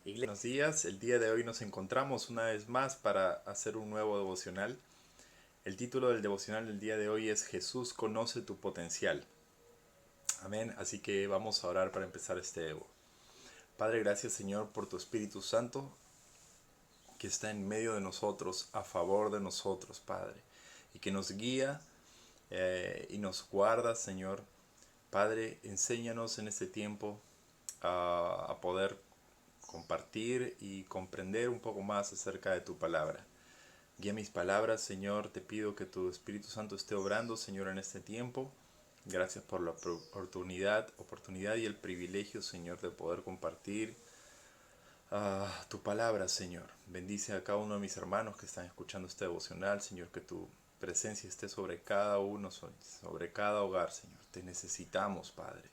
Iglesia, buenos días. El día de hoy nos encontramos una vez más para hacer un nuevo devocional. El título del devocional del día de hoy es Jesús conoce tu potencial. Amén. Así que vamos a orar para empezar este devo. Padre, gracias Señor por tu Espíritu Santo que está en medio de nosotros, a favor de nosotros, Padre, y que nos guía y nos guarda, Señor. Padre, enséñanos en este tiempo a poder compartir y comprender un poco más acerca de tu palabra. Guía mis palabras, Señor. Te pido que tu Espíritu Santo esté obrando, Señor, en este tiempo. Gracias por la oportunidad y el privilegio, Señor, de poder compartir tu palabra, Señor. Bendice a cada uno de mis hermanos que están escuchando este devocional, Señor, que tu presencia esté sobre cada uno, sobre cada hogar, Señor. Te necesitamos, Padre.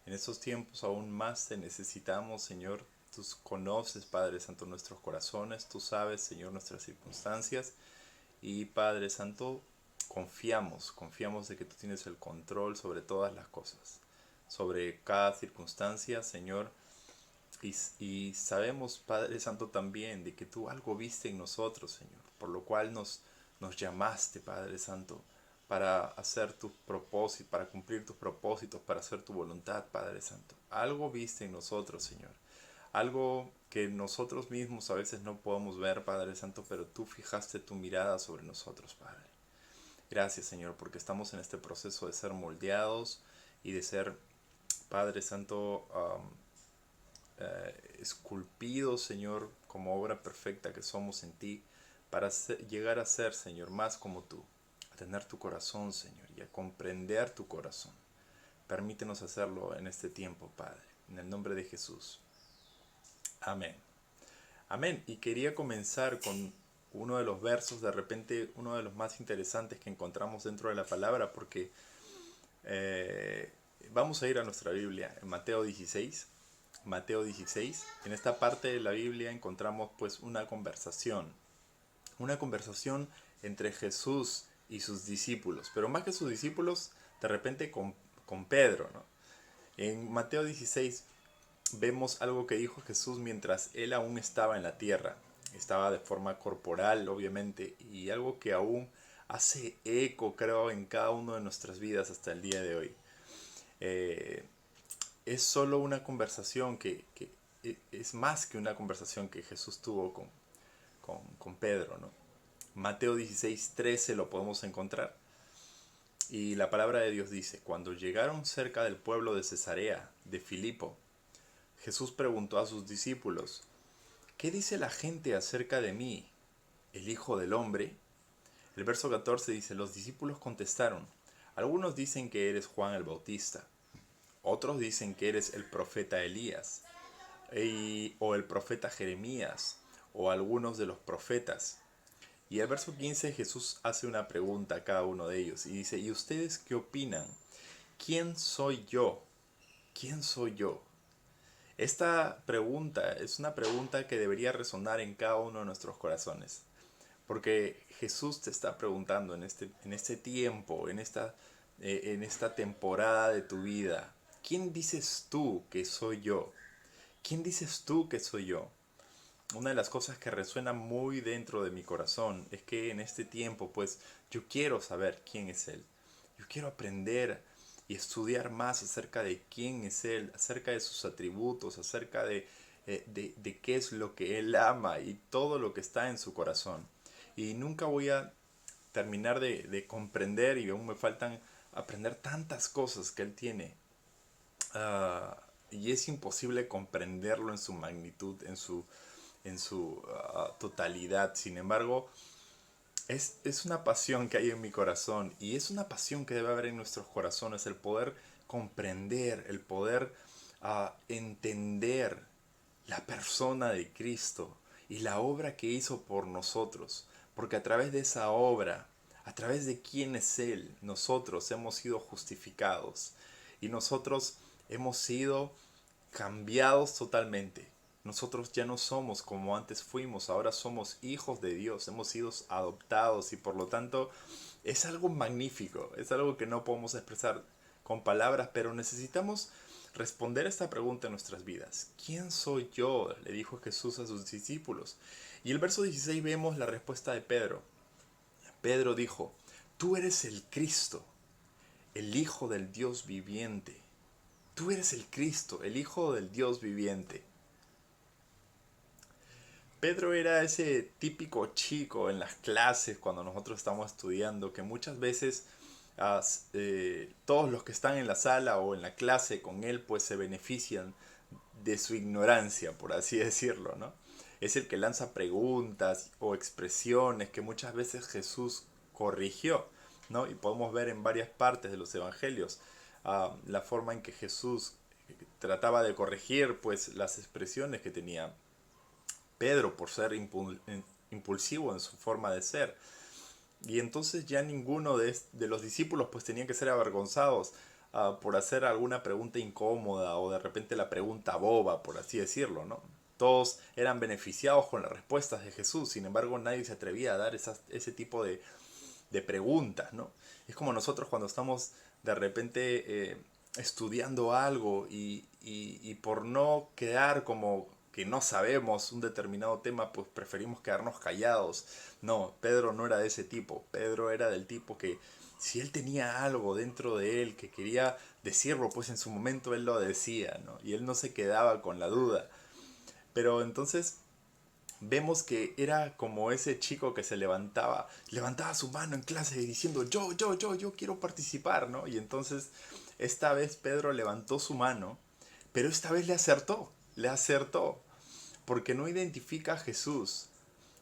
En estos tiempos aún más te necesitamos, Señor. Tú conoces, Padre Santo, nuestros corazones. Tú sabes, Señor, nuestras circunstancias. Y Padre Santo, confiamos de que tú tienes el control sobre todas las cosas, sobre cada circunstancia, Señor. Y sabemos, Padre Santo, también de que tú algo viste en nosotros, Señor, por lo cual nos llamaste, Padre Santo, para hacer tus propósitos, para cumplir tus propósitos, para hacer tu voluntad, Padre Santo. Algo viste en nosotros, Señor. Algo que nosotros mismos a veces no podemos ver, Padre Santo, pero tú fijaste tu mirada sobre nosotros, Padre. Gracias, Señor, porque estamos en este proceso de ser moldeados y de ser, Padre Santo, esculpidos, Señor, como obra perfecta que somos en ti, para llegar a ser, Señor, más como tú, a tener tu corazón, Señor, y a comprender tu corazón. Permítenos hacerlo en este tiempo, Padre, en el nombre de Jesús. Amén. Amén. Y quería comenzar con uno de los versos, de repente uno de los más interesantes que encontramos dentro de la palabra, porque eh, vamos a ir a nuestra Biblia, en Mateo 16. Mateo 16. En esta parte de la Biblia encontramos pues una conversación entre Jesús y sus discípulos, pero más que sus discípulos, de repente con Pedro, ¿no? En Mateo 16 vemos algo que dijo Jesús mientras él aún estaba en la tierra. Estaba de forma corporal, obviamente, y algo que aún hace eco, creo, en cada una de nuestras vidas hasta el día de hoy. Eh, es solo una conversación que es más que una conversación que Jesús tuvo con Pedro, ¿no? Mateo 16:13 lo podemos encontrar. Y la palabra de Dios dice, cuando llegaron cerca del pueblo de Cesarea, de Filipo, Jesús preguntó a sus discípulos, ¿qué dice la gente acerca de mí, el Hijo del Hombre? El verso 14 dice, los discípulos contestaron, algunos dicen que eres Juan el Bautista, otros dicen que eres el profeta Elías, o el profeta Jeremías, o algunos de los profetas. Y el verso 15 Jesús hace una pregunta a cada uno de ellos y dice, ¿y ustedes qué opinan? ¿Quién soy yo? ¿Quién soy yo? Esta pregunta es una pregunta que debería resonar en cada uno de nuestros corazones. Porque Jesús te está preguntando en este tiempo, en esta temporada de tu vida, ¿quién dices tú que soy yo? ¿Quién dices tú que soy yo? Una de las cosas que resuena muy dentro de mi corazón es que en este tiempo, pues, yo quiero saber quién es Él. Yo quiero aprender y estudiar más acerca de quién es Él, acerca de sus atributos, acerca de qué es lo que Él ama y todo lo que está en su corazón. Y nunca voy a terminar de comprender y aún me faltan aprender tantas cosas que Él tiene. Y es imposible comprenderlo en su magnitud, en su totalidad. Sin embargo, es una pasión que hay en mi corazón y es una pasión que debe haber en nuestros corazones, el poder comprender, el poder entender la persona de Cristo y la obra que hizo por nosotros. Porque a través de esa obra, a través de quién es Él, nosotros hemos sido justificados y nosotros hemos sido cambiados totalmente. Nosotros ya no somos como antes fuimos, ahora somos hijos de Dios, hemos sido adoptados y por lo tanto es algo magnífico, es algo que no podemos expresar con palabras, pero necesitamos responder esta pregunta en nuestras vidas. ¿Quién soy yo?, le dijo Jesús a sus discípulos. Y el verso 16 vemos la respuesta de Pedro. Pedro dijo, tú eres el Cristo, el Hijo del Dios viviente. Tú eres el Cristo, el Hijo del Dios viviente. Pedro era ese típico chico en las clases cuando nosotros estamos estudiando, que muchas veces todos los que están en la sala o en la clase con él pues se benefician de su ignorancia, por así decirlo, ¿no? Es el que lanza preguntas o expresiones que muchas veces Jesús corrigió, ¿no? Y podemos ver en varias partes de los evangelios la forma en que Jesús trataba de corregir pues las expresiones que tenía Pedro por ser impulsivo en su forma de ser. Y entonces ya ninguno de los discípulos pues tenían que ser avergonzados por hacer alguna pregunta incómoda o de repente la pregunta boba, por así decirlo, ¿no? Todos eran beneficiados con las respuestas de Jesús, sin embargo nadie se atrevía a dar ese tipo de preguntas, ¿no? Es como nosotros cuando estamos de repente estudiando algo y por no quedar como que no sabemos un determinado tema, pues preferimos quedarnos callados. No, Pedro no era de ese tipo. Pedro era del tipo que si él tenía algo dentro de él que quería decirlo, pues en su momento él lo decía, ¿no? Y él no se quedaba con la duda. Pero entonces vemos que era como ese chico que se levantaba su mano en clase diciendo yo quiero participar, ¿no? Y entonces esta vez Pedro levantó su mano, pero esta vez le acertó, porque no identifica a Jesús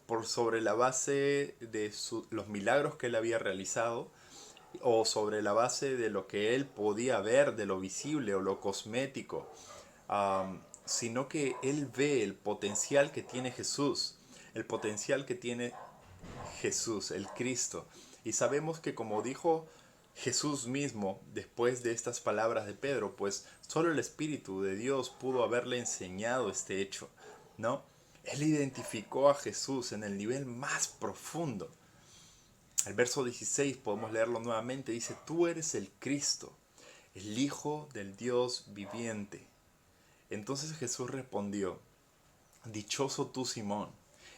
por sobre la base de los milagros que él había realizado o sobre la base de lo que él podía ver, de lo visible o lo cosmético, sino que él ve el potencial que tiene Jesús, el potencial que tiene Jesús, el Cristo. Y sabemos que como dijo Jesús mismo, después de estas palabras de Pedro, pues solo el Espíritu de Dios pudo haberle enseñado este hecho, ¿no? Él identificó a Jesús en el nivel más profundo. El verso 16 podemos leerlo nuevamente, dice, tú eres el Cristo, el Hijo del Dios viviente. Entonces Jesús respondió, dichoso tú, Simón,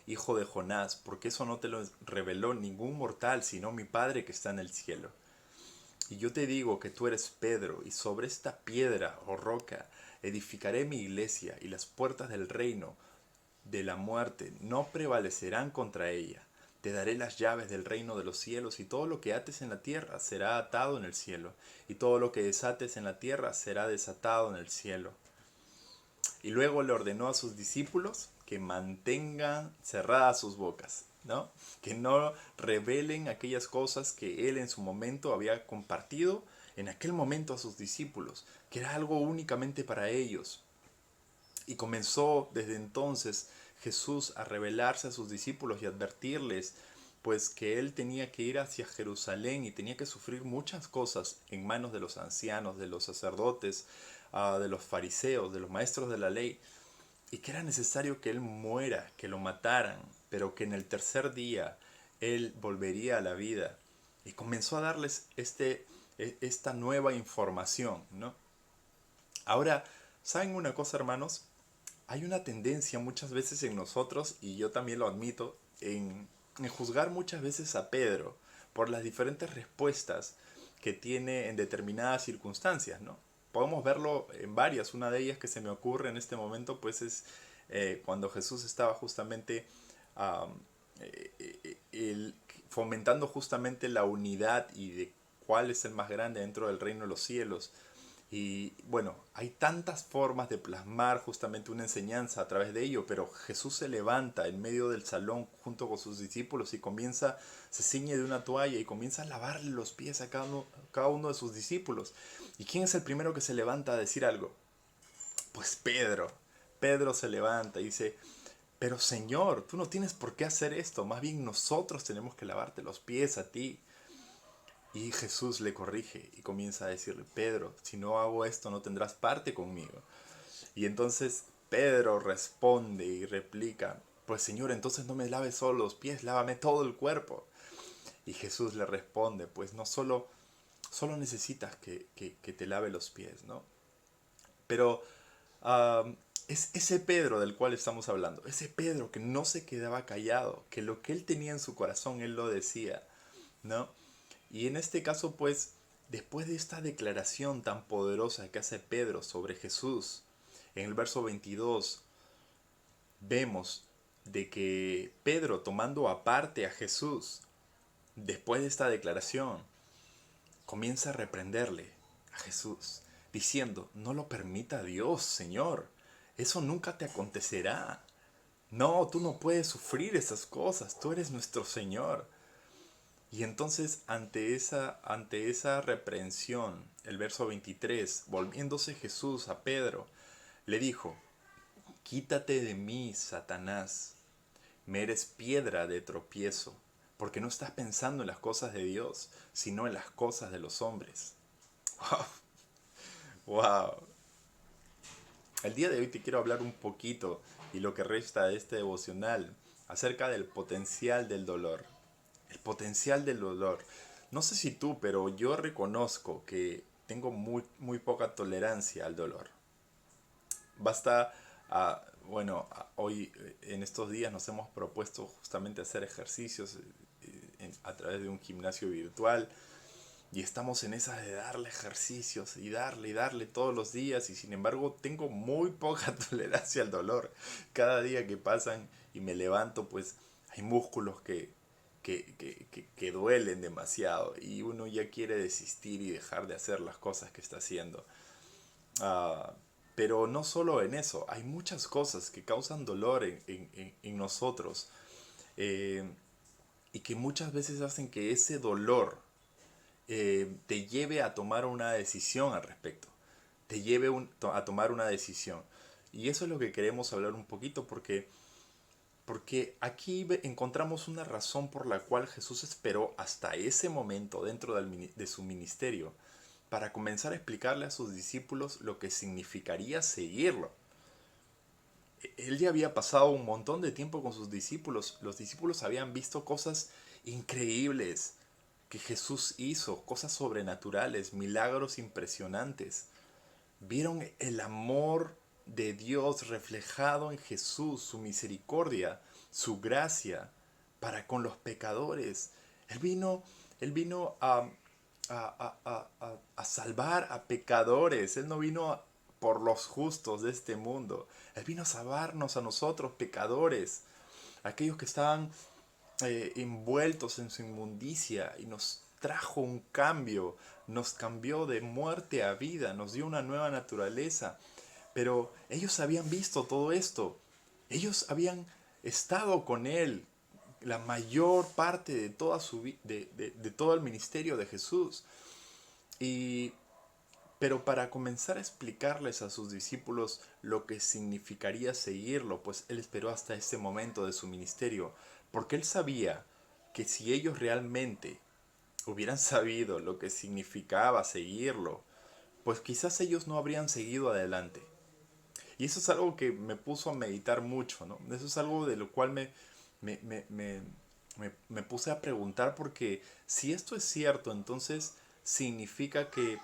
hijo de Jonás, porque eso no te lo reveló ningún mortal, sino mi Padre que está en el cielo. Y yo te digo que tú eres Pedro, y sobre esta piedra o roca edificaré mi iglesia, y las puertas del reino de la muerte no prevalecerán contra ella. Te daré las llaves del reino de los cielos, y todo lo que ates en la tierra será atado en el cielo, y todo lo que desates en la tierra será desatado en el cielo. Y luego le ordenó a sus discípulos que mantengan cerradas sus bocas, ¿no? Que no revelen aquellas cosas que él en su momento había compartido en aquel momento a sus discípulos, que era algo únicamente para ellos. Y comenzó desde entonces Jesús a revelarse a sus discípulos y advertirles pues que él tenía que ir hacia Jerusalén y tenía que sufrir muchas cosas en manos de los ancianos, de los sacerdotes, de los fariseos, de los maestros de la ley, y que era necesario que él muera, que lo mataran, pero que en el tercer día él volvería a la vida. Y comenzó a darles esta nueva información, ¿no? Ahora, ¿saben una cosa, hermanos? Hay una tendencia muchas veces en nosotros, y yo también lo admito, en juzgar muchas veces a Pedro por las diferentes respuestas que tiene en determinadas circunstancias, ¿no? Podemos verlo en varias. Una de ellas que se me ocurre en este momento, pues es cuando Jesús estaba justamente um, fomentando justamente la unidad y de cuál es el más grande dentro del reino de los cielos. Y bueno, hay tantas formas de plasmar justamente una enseñanza a través de ello, pero Jesús se levanta en medio del salón junto con sus discípulos y se ciñe de una toalla y comienza a lavarle los pies a cada uno de sus discípulos. ¿Y quién es el primero que se levanta a decir algo? Pues Pedro. Pedro se levanta y dice, pero Señor, tú no tienes por qué hacer esto, más bien nosotros tenemos que lavarte los pies a ti. Y Jesús le corrige y comienza a decirle, Pedro, si no hago esto no tendrás parte conmigo. Y entonces Pedro responde y replica, pues Señor, entonces no me laves solo los pies, lávame todo el cuerpo. Y Jesús le responde, pues no solo necesitas que te lave los pies, ¿no? Pero es ese Pedro del cual estamos hablando, ese Pedro que no se quedaba callado, que lo que él tenía en su corazón él lo decía, ¿no? Y en este caso, pues, después de esta declaración tan poderosa que hace Pedro sobre Jesús, en el verso 22 vemos de que Pedro, tomando aparte a Jesús, después de esta declaración, comienza a reprenderle a Jesús, diciendo: no lo permita Dios, Señor, eso nunca te acontecerá. No, tú no puedes sufrir esas cosas, tú eres nuestro Señor. Y entonces ante esa reprensión, el verso 23, volviéndose Jesús a Pedro, le dijo: quítate de mí, Satanás, me eres piedra de tropiezo, porque no estás pensando en las cosas de Dios, sino en las cosas de los hombres. ¡Wow! ¡Wow! El día de hoy te quiero hablar un poquito, y lo que resta de este devocional, acerca del potencial del dolor. El potencial del dolor. No sé si tú, pero yo reconozco que tengo muy poca tolerancia al dolor. Basta, hoy en estos días nos hemos propuesto justamente hacer ejercicios a través de un gimnasio virtual, y estamos en esa de darle ejercicios y darle todos los días, y sin embargo tengo muy poca tolerancia al dolor. Cada día que pasan y me levanto, pues hay músculos que duelen demasiado, y uno ya quiere desistir y dejar de hacer las cosas que está haciendo. Ah, pero no solo en eso, hay muchas cosas que causan dolor en nosotros, eh, y que muchas veces hacen que ese dolor te lleve a tomar una decisión al respecto, te lleve a tomar una decisión. Y eso es lo que queremos hablar un poquito, porque aquí encontramos una razón por la cual Jesús esperó hasta ese momento dentro de su ministerio para comenzar a explicarle a sus discípulos lo que significaría seguirlo. Él ya había pasado un montón de tiempo con sus discípulos. Los discípulos habían visto cosas increíbles que Jesús hizo, cosas sobrenaturales, milagros impresionantes. Vieron el amor de Dios reflejado en Jesús, su misericordia, su gracia para con los pecadores. Él vino a salvar a pecadores. Él no vino por los justos de este mundo. Él vino a salvarnos a nosotros, pecadores, aquellos que estaban envueltos en su inmundicia, y nos trajo un cambio, nos cambió de muerte a vida, nos dio una nueva naturaleza. Pero ellos habían visto todo esto, ellos habían estado con él la mayor parte de toda de todo el ministerio de Jesús. Y pero para comenzar a explicarles a sus discípulos lo que significaría seguirlo, pues él esperó hasta ese momento de su ministerio, porque él sabía que si ellos realmente hubieran sabido lo que significaba seguirlo, pues quizás ellos no habrían seguido adelante. Y eso es algo que me puso a meditar mucho, ¿no? Eso es algo de lo cual me, me, me, me puse a preguntar, porque si esto es cierto, entonces significa que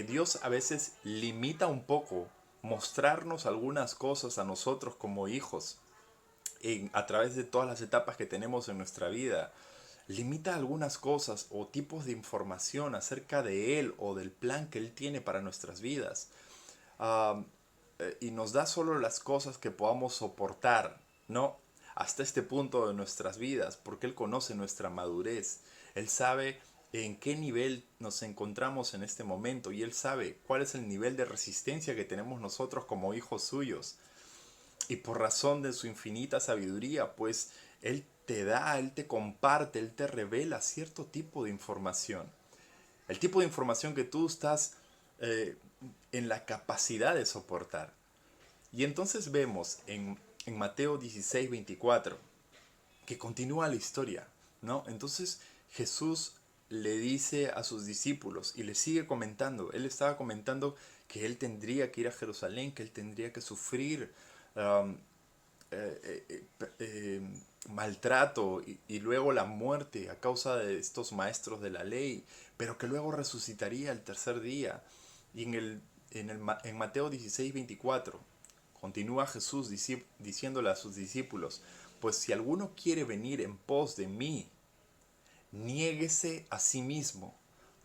Dios a veces limita un poco mostrarnos algunas cosas a nosotros como hijos a través de todas las etapas que tenemos en nuestra vida. Limita algunas cosas o tipos de información acerca de Él o del plan que Él tiene para nuestras vidas. Ah, y nos da solo las cosas que podamos soportar, ¿no? Hasta este punto de nuestras vidas, porque Él conoce nuestra madurez. Él sabe en qué nivel nos encontramos en este momento, y Él sabe cuál es el nivel de resistencia que tenemos nosotros como hijos suyos. Y por razón de su infinita sabiduría, pues Él te da, Él te comparte, Él te revela cierto tipo de información. El tipo de información que tú estás eh, en la capacidad de soportar. Y entonces vemos en Mateo 16:24 que continúa la historia, ¿no? Entonces Jesús le dice a sus discípulos y le sigue comentando. Él estaba comentando que él tendría que ir a Jerusalén, que él tendría que sufrir um, eh, eh, eh, maltrato y luego la muerte a causa de estos maestros de la ley, pero que luego resucitaría el tercer día. Y en Mateo 16:24, continúa Jesús diciéndole a sus discípulos, pues si alguno quiere venir en pos de mí, niéguese a sí mismo,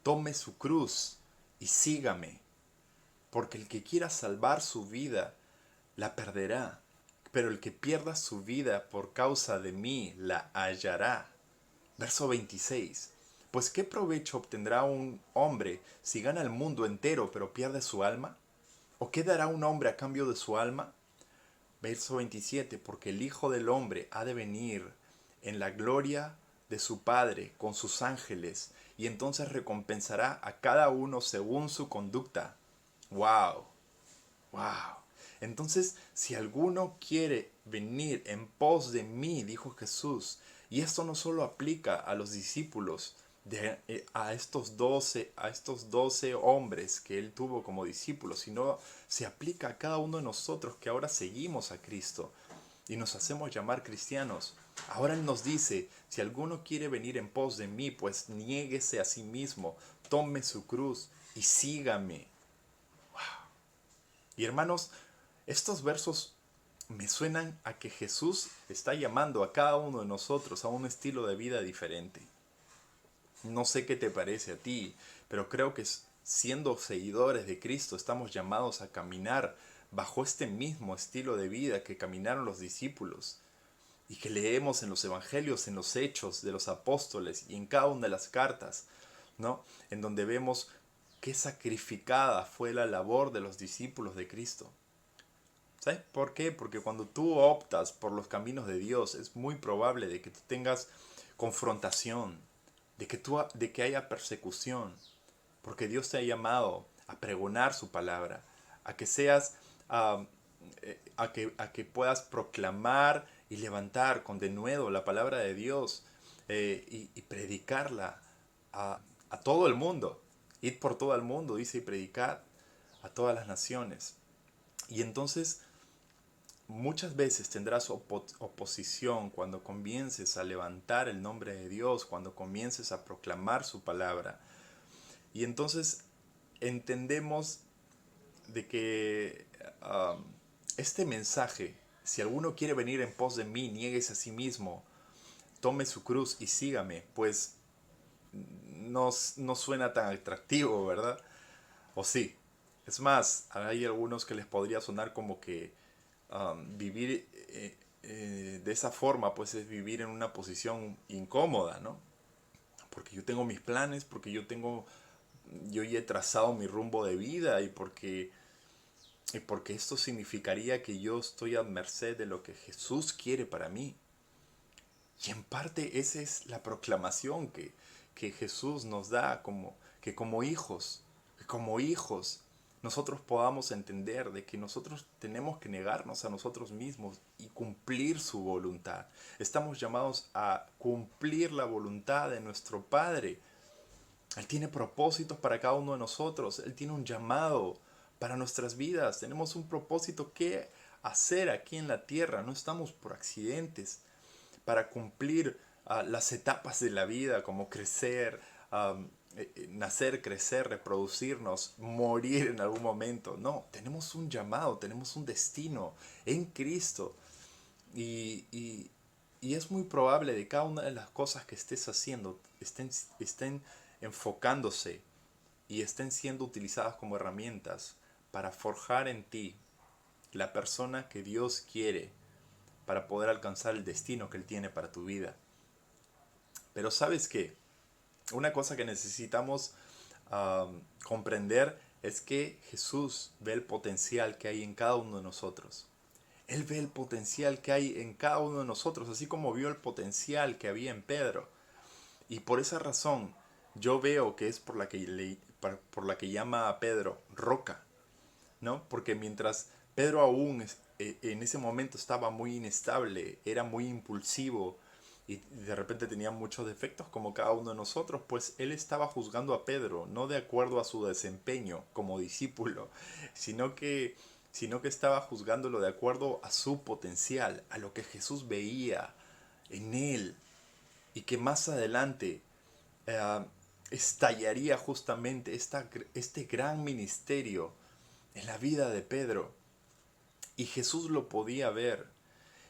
tome su cruz y sígame, porque el que quiera salvar su vida, la perderá, pero el que pierda su vida por causa de mí, la hallará. Verso 26. Pues ¿qué provecho obtendrá un hombre si gana el mundo entero pero pierde su alma? ¿O qué dará un hombre a cambio de su alma? Verso 27. Porque el Hijo del Hombre ha de venir en la gloria de su Padre con sus ángeles, y entonces recompensará a cada uno según su conducta. ¡Wow! ¡Wow! Entonces, si alguno quiere venir en pos de mí, dijo Jesús, y esto no solo aplica a los discípulos, a estos 12 hombres que él tuvo como discípulos, sino se aplica a cada uno de nosotros que ahora seguimos a Cristo y nos hacemos llamar cristianos. Ahora él nos dice, si alguno quiere venir en pos de mí, pues niéguese a sí mismo, tome su cruz y sígame. Y hermanos, estos versos me suenan a que Jesús está llamando a cada uno de nosotros a un estilo de vida diferente. No sé qué te parece a ti, pero creo que siendo seguidores de Cristo estamos llamados a caminar bajo este mismo estilo de vida que caminaron los discípulos y que leemos en los evangelios, en los hechos de los apóstoles y en cada una de las cartas, ¿no? En donde vemos qué sacrificada fue la labor de los discípulos de Cristo. ¿Sabes por qué? Porque cuando tú optas por los caminos de Dios es muy probable de que tú tengas confrontación, de que haya persecución, porque Dios te ha llamado a pregonar su palabra, a que seas, ah, a que puedas proclamar y levantar con denuedo la palabra de Dios, y predicarla a todo el mundo. Id por todo el mundo, dice, y predicad a todas las naciones. Y entonces muchas veces tendrás oposición cuando comiences a levantar el nombre de Dios, cuando comiences a proclamar su palabra. Y entonces entendemos de que este mensaje, si alguno quiere venir en pos de mí, niéguese a sí mismo, tome su cruz y sígame, pues no suena tan atractivo, ¿verdad? ¿O sí? Es más, hay algunos que les podría sonar como que vivir de esa forma, pues es vivir en una posición incómoda, ¿no? Porque yo tengo mis planes, porque yo ya he trazado mi rumbo de vida y porque esto significaría que yo estoy a merced de lo que Jesús quiere para mí. Y en parte esa es la proclamación que Jesús nos da, que como hijos, nosotros podamos entender de que nosotros tenemos que negarnos a nosotros mismos y cumplir su voluntad. Estamos llamados a cumplir la voluntad de nuestro Padre. Él tiene propósitos para cada uno de nosotros. Él tiene un llamado para nuestras vidas. Tenemos un propósito que hacer aquí en la tierra. No estamos por accidentes. Para cumplir las etapas de la vida, como crecer, nacer, crecer, reproducirnos, morir en algún momento. No, tenemos un llamado, tenemos un destino en Cristo. Y es muy probable de cada una de las cosas que estés haciendo estén enfocándose y estén siendo utilizadas como herramientas para forjar en ti la persona que Dios quiere para poder alcanzar el destino que Él tiene para tu vida. Pero ¿sabes qué? Una cosa que necesitamos comprender es que Jesús ve el potencial que hay en cada uno de nosotros. Él ve el potencial que hay en cada uno de nosotros, así como vio el potencial que había en Pedro. Y por esa razón yo veo que es por la que llama a Pedro roca, ¿no? Porque mientras Pedro aún en ese momento estaba muy inestable, era muy impulsivo y de repente tenía muchos defectos como cada uno de nosotros, pues él estaba juzgando a Pedro, no de acuerdo a su desempeño como discípulo, sino que, sino que estaba juzgándolo de acuerdo a su potencial, a lo que Jesús veía en él y que más adelante eh, estallaría justamente este gran ministerio en la vida de Pedro. Y Jesús lo podía ver.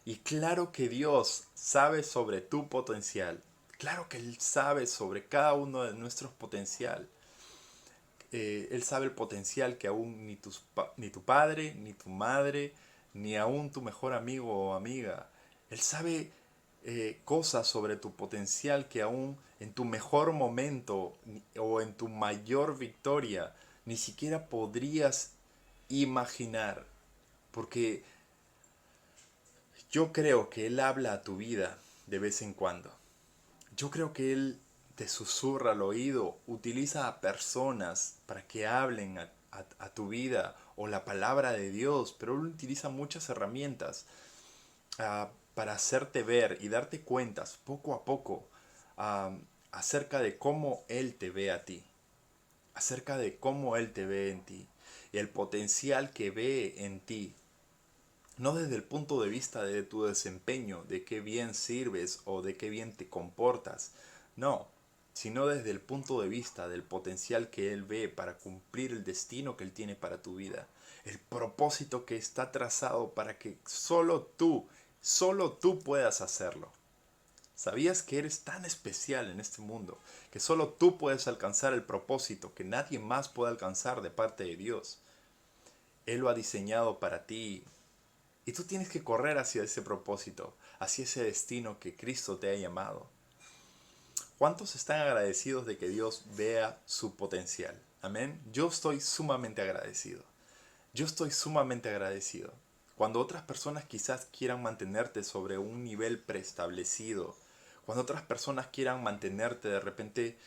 Y claro que Dios sabe sobre tu potencial. Claro que Él sabe sobre cada uno de nuestros potencial. Él sabe el potencial que aún ni tu padre, ni tu madre, ni aún tu mejor amigo o amiga. Él sabe cosas sobre tu potencial que aún en tu mejor momento o en tu mayor victoria ni siquiera podrías imaginar. Porque yo creo que Él habla a tu vida de vez en cuando. Yo creo que Él te susurra al oído, utiliza a personas para que hablen a tu vida o la palabra de Dios, pero Él utiliza muchas herramientas para hacerte ver y darte cuentas poco a poco ah, acerca de cómo Él te ve a ti, acerca de cómo Él te ve en ti y el potencial que ve en ti. No desde el punto de vista de tu desempeño, de qué bien sirves o de qué bien te comportas. No, sino desde el punto de vista del potencial que Él ve para cumplir el destino que Él tiene para tu vida. El propósito que está trazado para que solo tú puedas hacerlo. ¿Sabías que eres tan especial en este mundo que solo tú puedes alcanzar el propósito que nadie más puede alcanzar de parte de Dios? Él lo ha diseñado para ti. Y tú tienes que correr hacia ese propósito, hacia ese destino que Cristo te ha llamado. ¿Cuántos están agradecidos de que Dios vea su potencial? Amén. Yo estoy sumamente agradecido. Yo estoy sumamente agradecido. Cuando otras personas quizás quieran mantenerte sobre un nivel preestablecido, cuando otras personas quieran mantenerte de repente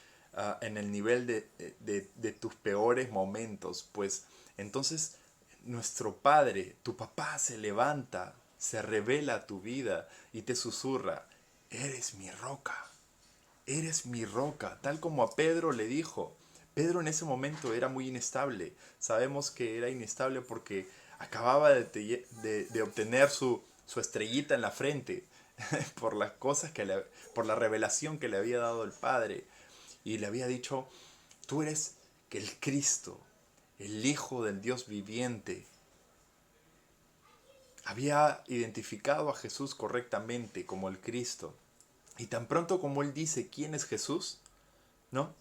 en el nivel de tus peores momentos, pues entonces nuestro Padre, tu papá se levanta, se revela a tu vida y te susurra, eres mi roca, tal como a Pedro le dijo. Pedro en ese momento era muy inestable. Sabemos que era inestable porque acababa de obtener su estrellita en la frente por las cosas por la revelación que le había dado el Padre. Y le había dicho, tú eres el Cristo, el Hijo del Dios viviente. Había identificado a Jesús correctamente como el Cristo. Y tan pronto como él dice quién es Jesús, ¿no?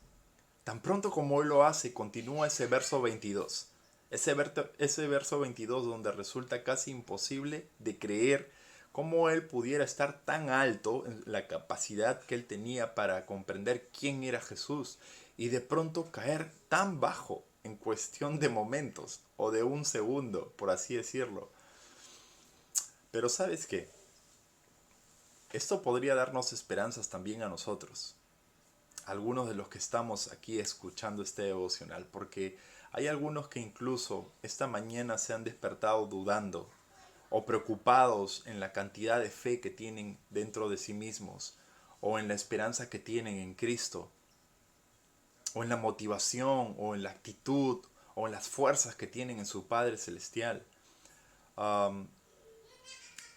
Tan pronto como él lo hace, continúa ese verso 22. Ese verso 22 donde resulta casi imposible de creer cómo él pudiera estar tan alto en la capacidad que él tenía para comprender quién era Jesús y de pronto caer tan bajo en cuestión de momentos o de un segundo, por así decirlo. Pero ¿sabes qué? Esto podría darnos esperanzas también a nosotros, algunos de los que estamos aquí escuchando este devocional, porque hay algunos que incluso esta mañana se han despertado dudando o preocupados en la cantidad de fe que tienen dentro de sí mismos, o en la esperanza que tienen en Cristo, o en la motivación, o en la actitud, o en las fuerzas que tienen en su Padre Celestial. Um,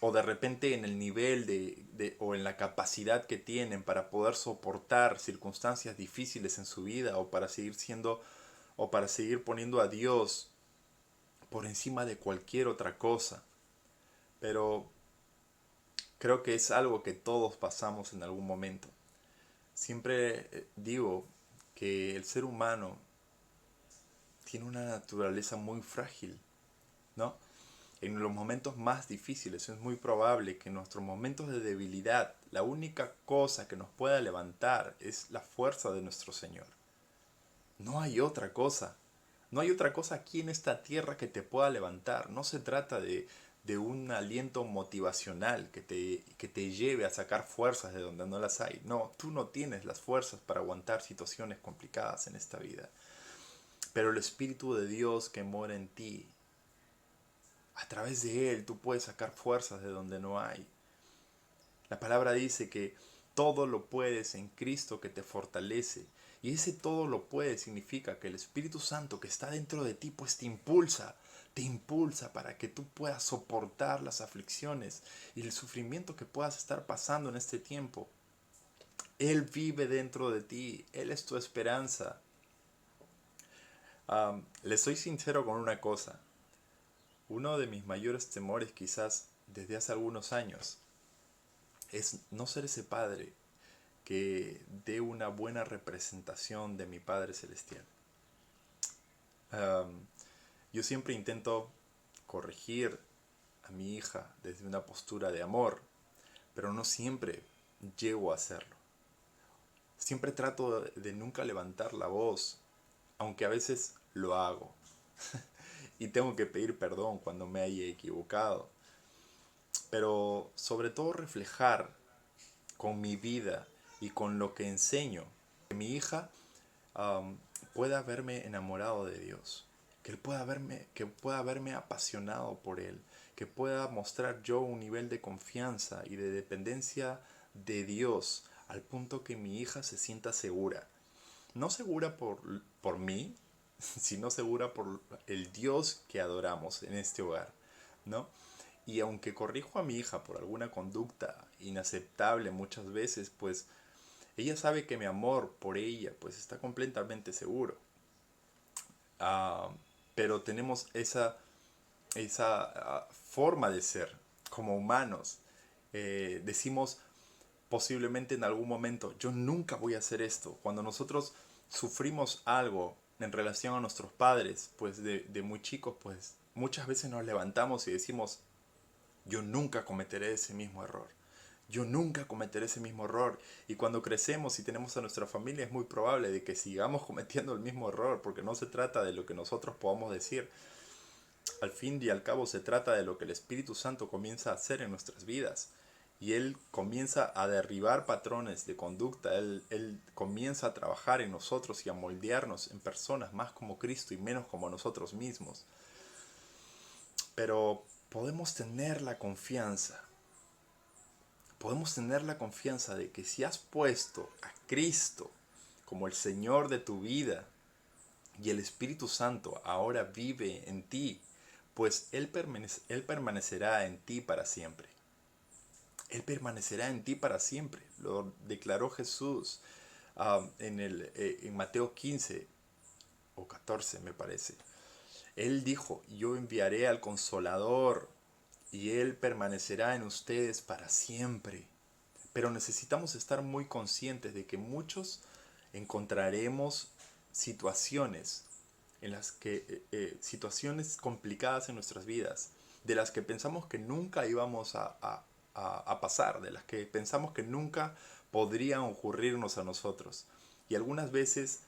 o de repente en el nivel o en la capacidad que tienen para poder soportar circunstancias difíciles en su vida o para seguir siendo o para seguir poniendo a Dios por encima de cualquier otra cosa. Pero creo que es algo que todos pasamos en algún momento. Siempre digo que el ser humano tiene una naturaleza muy frágil, ¿no? En los momentos más difíciles es muy probable que en nuestros momentos de debilidad la única cosa que nos pueda levantar es la fuerza de nuestro Señor. No hay otra cosa. No hay otra cosa aquí en esta tierra que te pueda levantar. No se trata de un aliento motivacional que te lleve a sacar fuerzas de donde no las hay. No, tú no tienes las fuerzas para aguantar situaciones complicadas en esta vida. Pero el Espíritu de Dios que mora en ti, a través de Él tú puedes sacar fuerzas de donde no hay. La palabra dice que todo lo puedes en Cristo que te fortalece. Y ese todo lo puedes significa que el Espíritu Santo que está dentro de ti pues te impulsa para que tú puedas soportar las aflicciones y el sufrimiento que puedas estar pasando en este tiempo. Él vive dentro de ti, Él es tu esperanza. Le soy sincero con una cosa. Uno de mis mayores temores quizás desde hace algunos años es no ser ese padre que dé una buena representación de mi Padre Celestial. Um, yo siempre intento corregir a mi hija desde una postura de amor, pero no siempre llego a hacerlo. Siempre trato de nunca levantar la voz, aunque a veces lo hago. Y tengo que pedir perdón cuando me haya equivocado. Pero sobre todo reflejar con mi vida y con lo que enseño que mi hija um, pueda verme enamorado de Dios, que pueda verme apasionado por Él, que pueda mostrar yo un nivel de confianza y de dependencia de Dios al punto que mi hija se sienta segura. No segura por mí, sino segura por el Dios que adoramos en este hogar, ¿no? Y aunque corrijo a mi hija por alguna conducta inaceptable muchas veces, pues ella sabe que mi amor por ella pues está completamente seguro. Ah, pero tenemos esa forma de ser como humanos. Decimos posiblemente en algún momento, yo nunca voy a hacer esto. Cuando nosotros sufrimos algo en relación a nuestros padres, pues de muy chicos, pues muchas veces nos levantamos y decimos, yo nunca cometeré ese mismo error. Yo nunca cometeré ese mismo error. Y cuando crecemos y tenemos a nuestra familia es muy probable de que sigamos cometiendo el mismo error, porque no se trata de lo que nosotros podamos decir. Al fin y al cabo se trata de lo que el Espíritu Santo comienza a hacer en nuestras vidas. Y Él comienza a derribar patrones de conducta. Él comienza a trabajar en nosotros y a moldearnos en personas más como Cristo y menos como nosotros mismos. Pero podemos tener la confianza de que si has puesto a Cristo como el Señor de tu vida y el Espíritu Santo ahora vive en ti, pues Él permanecerá en ti para siempre. Él permanecerá en ti para siempre. Lo declaró Jesús en Mateo 15 o 14 me parece. Él dijo, yo enviaré al Consolador y Él permanecerá en ustedes para siempre. Pero necesitamos estar muy conscientes de que muchos encontraremos situaciones en las que situaciones complicadas en nuestras vidas, de las que pensamos que nunca íbamos a pasar, de las que pensamos que nunca podrían ocurrirnos a nosotros. Y algunas veces,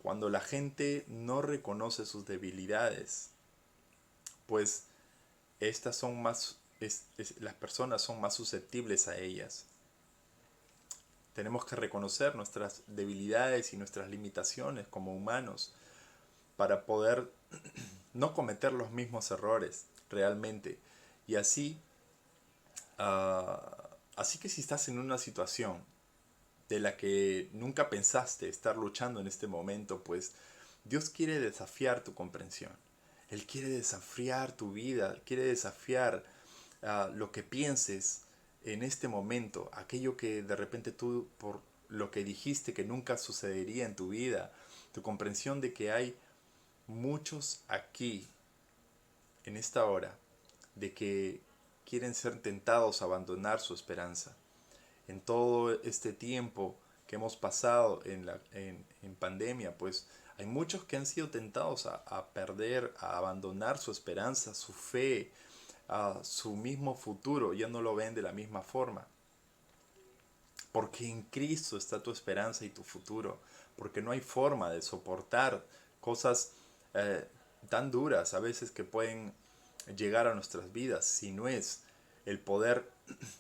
cuando la gente no reconoce sus debilidades, pues estas son más, las personas son más susceptibles a ellas. Tenemos que reconocer nuestras debilidades y nuestras limitaciones como humanos para poder no cometer los mismos errores realmente. Y así que si estás en una situación de la que nunca pensaste estar luchando en este momento, pues Dios quiere desafiar tu comprensión. Él quiere desafiar tu vida, quiere desafiar lo que pienses en este momento, aquello que de repente tú, por lo que dijiste que nunca sucedería en tu vida, tu comprensión de que hay muchos aquí, en esta hora, de que quieren ser tentados a abandonar su esperanza. En todo este tiempo que hemos pasado en pandemia, pues hay muchos que han sido tentados a perder, a abandonar su esperanza, su fe, a su mismo futuro, ya no lo ven de la misma forma. Porque en Cristo está tu esperanza y tu futuro, porque no hay forma de soportar cosas tan duras a veces que pueden llegar a nuestras vidas, si no es el poder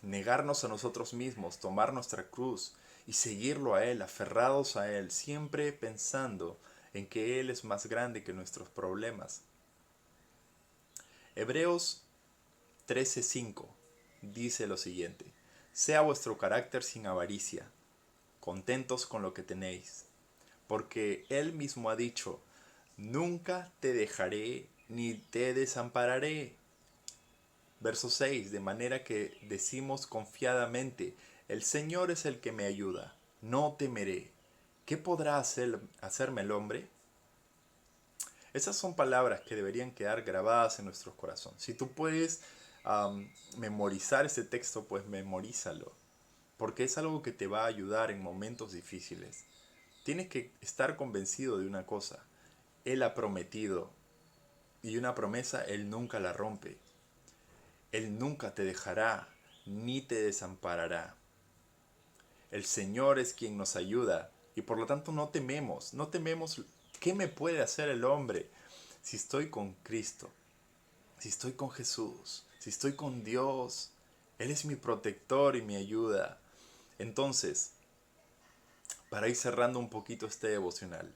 negarnos a nosotros mismos, tomar nuestra cruz y seguirlo a Él, aferrados a Él, siempre pensando en que Él es más grande que nuestros problemas. Hebreos 13:5 dice lo siguiente: sea vuestro carácter sin avaricia, contentos con lo que tenéis, porque Él mismo ha dicho, nunca te dejaré ni te desampararé. Verso 6, de manera que decimos confiadamente, el Señor es el que me ayuda, no temeré. ¿Qué podrá hacerme el hombre? Esas son palabras que deberían quedar grabadas en nuestros corazones. Si tú puedes memorizar ese texto, pues memorízalo, porque es algo que te va a ayudar en momentos difíciles. Tienes que estar convencido de una cosa: Él ha prometido, y una promesa Él nunca la rompe. Él nunca te dejará ni te desamparará. El Señor es quien nos ayuda y por lo tanto no tememos qué me puede hacer el hombre si estoy con Cristo, si estoy con Jesús, si estoy con Dios. Él es mi protector y mi ayuda. Entonces, para ir cerrando un poquito este devocional,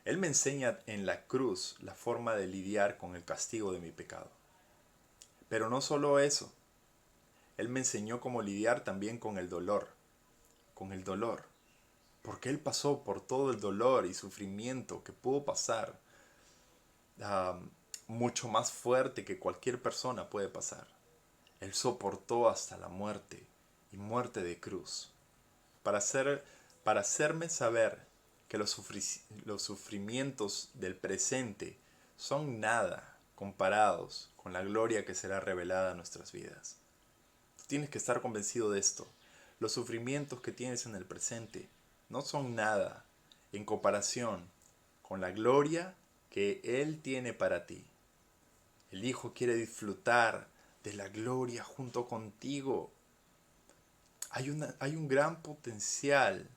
Él me enseña en la cruz la forma de lidiar con el castigo de mi pecado. Pero no solo eso, Él me enseñó cómo lidiar también con el dolor, porque Él pasó por todo el dolor y sufrimiento que pudo pasar, ah, mucho más fuerte que cualquier persona puede pasar. Él soportó hasta la muerte y muerte de cruz, para, hacer, para hacerme saber que los sufrimientos del presente son nada comparados con la gloria que será revelada en nuestras vidas. Tú tienes que estar convencido de esto. Los sufrimientos que tienes en el presente no son nada en comparación con la gloria que Él tiene para ti. El Hijo quiere disfrutar de la gloria junto contigo. Hay un gran potencial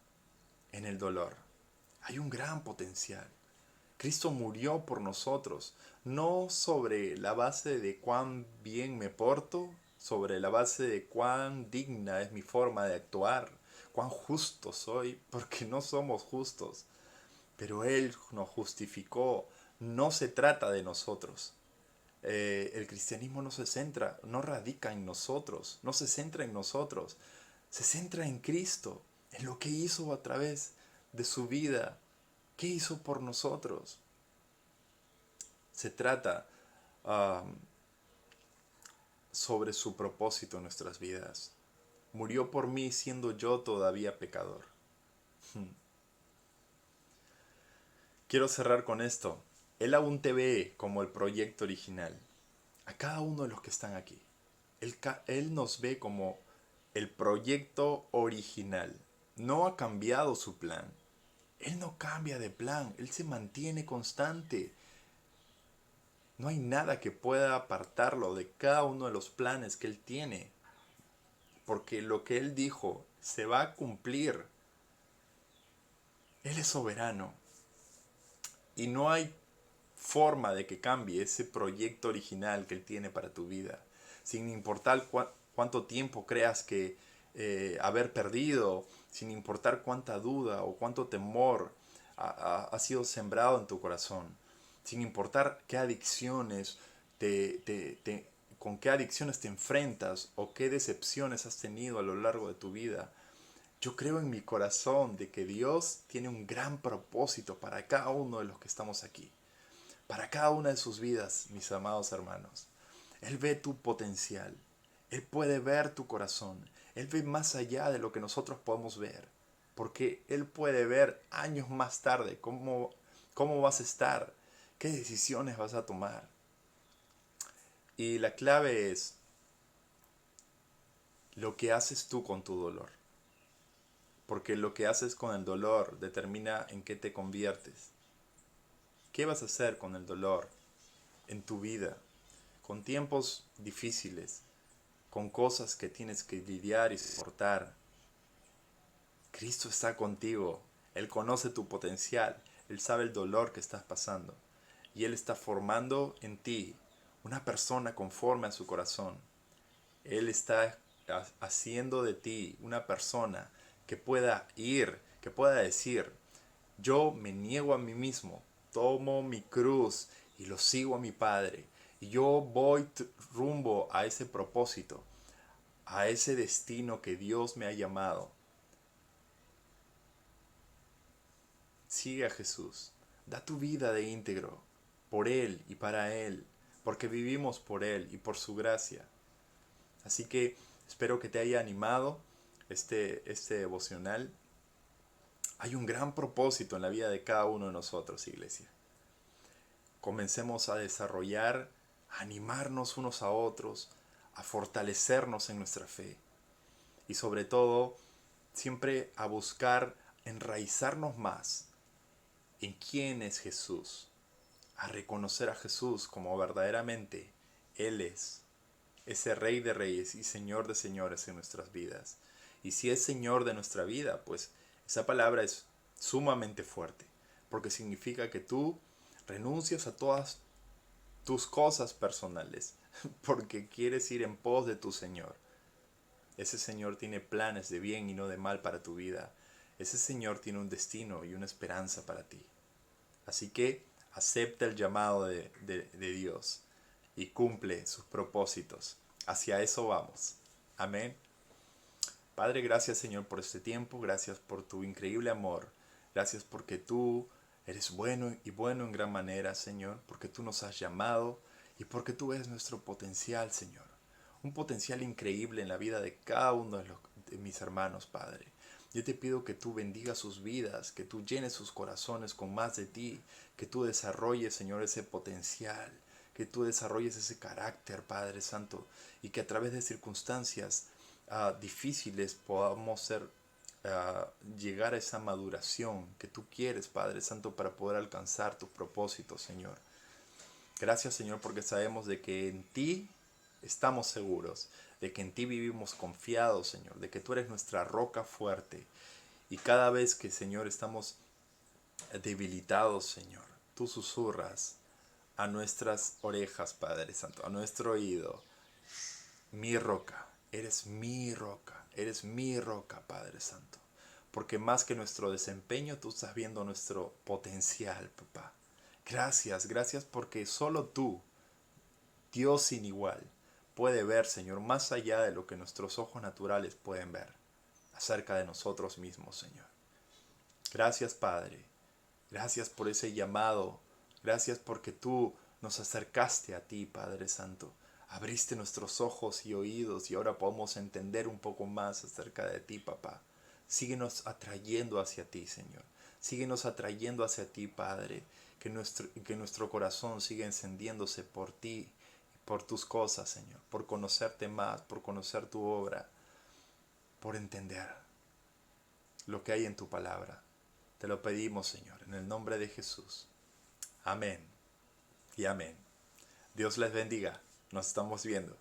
en el dolor. Hay un gran potencial. Cristo murió por nosotros, no sobre la base de cuán bien me porto, sobre la base de cuán digna es mi forma de actuar, cuán justo soy, porque no somos justos. Pero Él nos justificó. No se trata de nosotros. El cristianismo no radica en nosotros, no se centra en nosotros, se centra en Cristo, en lo que hizo a través de su vida, qué hizo por nosotros. Se trata sobre su propósito en nuestras vidas. Murió por mí siendo yo todavía pecador. Quiero cerrar con esto. Él aún te ve como el proyecto original. A cada uno de los que están aquí. Él nos ve como el proyecto original. No ha cambiado su plan. Él no cambia de plan. Él se mantiene constante. No hay nada que pueda apartarlo de cada uno de los planes que Él tiene. Porque lo que Él dijo se va a cumplir. Él es soberano. Y no hay forma de que cambie ese proyecto original que Él tiene para tu vida. Sin importar cuánto tiempo creas que haber perdido, sin importar cuánta duda o cuánto temor ha sido sembrado en tu corazón, sin importar qué adicciones con qué adicciones te enfrentas o qué decepciones has tenido a lo largo de tu vida. Yo creo en mi corazón de que Dios tiene un gran propósito para cada uno de los que estamos aquí, para cada una de sus vidas, mis amados hermanos. Él ve tu potencial, Él puede ver tu corazón, Él ve más allá de lo que nosotros podemos ver, porque Él puede ver años más tarde cómo vas a estar, qué decisiones vas a tomar. Y la clave es lo que haces tú con tu dolor, porque lo que haces con el dolor determina en qué te conviertes. ¿Qué vas a hacer con el dolor en tu vida? Con tiempos difíciles, con cosas que tienes que lidiar y soportar. Cristo está contigo. Él conoce tu potencial. Él sabe el dolor que estás pasando. Y Él está formando en ti una persona conforme a su corazón. Él está haciendo de ti una persona que pueda ir, que pueda decir: yo me niego a mí mismo, tomo mi cruz y lo sigo a mi Padre. Y yo voy rumbo a ese propósito, a ese destino que Dios me ha llamado. Sigue a Jesús. Da tu vida de íntegro por Él y para Él, porque vivimos por Él y por su gracia. Así que espero que te haya animado este devocional. Hay un gran propósito en la vida de cada uno de nosotros, iglesia. comencemos a desarrollar, a animarnos unos a otros, a fortalecernos en nuestra fe y sobre todo siempre a buscar enraizarnos más en quién es Jesús, a reconocer a Jesús como verdaderamente Él es, ese Rey de Reyes y Señor de Señores en nuestras vidas. Y si es Señor de nuestra vida, pues esa palabra es sumamente fuerte, porque significa que tú renuncias a todas tus cosas personales, porque quieres ir en pos de tu Señor. Ese Señor tiene planes de bien y no de mal para tu vida. Ese Señor tiene un destino y una esperanza para ti. Así que acepta el llamado de Dios y cumple sus propósitos. Hacia eso vamos. Amén. Padre, gracias Señor por este tiempo. Gracias por tu increíble amor. Gracias porque tú eres bueno y bueno en gran manera, Señor. Porque tú nos has llamado y porque tú ves nuestro potencial, Señor. Un potencial increíble en la vida de cada uno de mis hermanos, Padre. Yo te pido que tú bendigas sus vidas, que tú llenes sus corazones con más de ti, que tú desarrolles, Señor, ese potencial, que tú desarrolles ese carácter, Padre Santo, y que a través de circunstancias difíciles podamos llegar a esa maduración que tú quieres, Padre Santo, para poder alcanzar tus propósitos, Señor. Gracias, Señor, porque sabemos de que en ti estamos seguros, de que en ti vivimos confiados, Señor, de que tú eres nuestra roca fuerte. Y cada vez que, Señor, estamos debilitados, Señor, tú susurras a nuestras orejas, Padre Santo, a nuestro oído: mi roca, eres mi roca, Padre Santo. Porque más que nuestro desempeño, tú estás viendo nuestro potencial, papá. Gracias, gracias porque solo tú, Dios sin igual, puede ver, Señor, más allá de lo que nuestros ojos naturales pueden ver acerca de nosotros mismos, Señor. Gracias, Padre. Gracias por ese llamado. Gracias porque tú nos acercaste a ti, Padre Santo. Abriste nuestros ojos y oídos y ahora podemos entender un poco más acerca de ti, papá. Síguenos atrayendo hacia ti, Señor. Síguenos atrayendo hacia ti, Padre. Que nuestro corazón siga encendiéndose por ti, por tus cosas, Señor. Por conocerte más, por conocer tu obra, por entender lo que hay en tu palabra. Te lo pedimos, Señor, en el nombre de Jesús. Amén y amén. Dios les bendiga. Nos estamos viendo.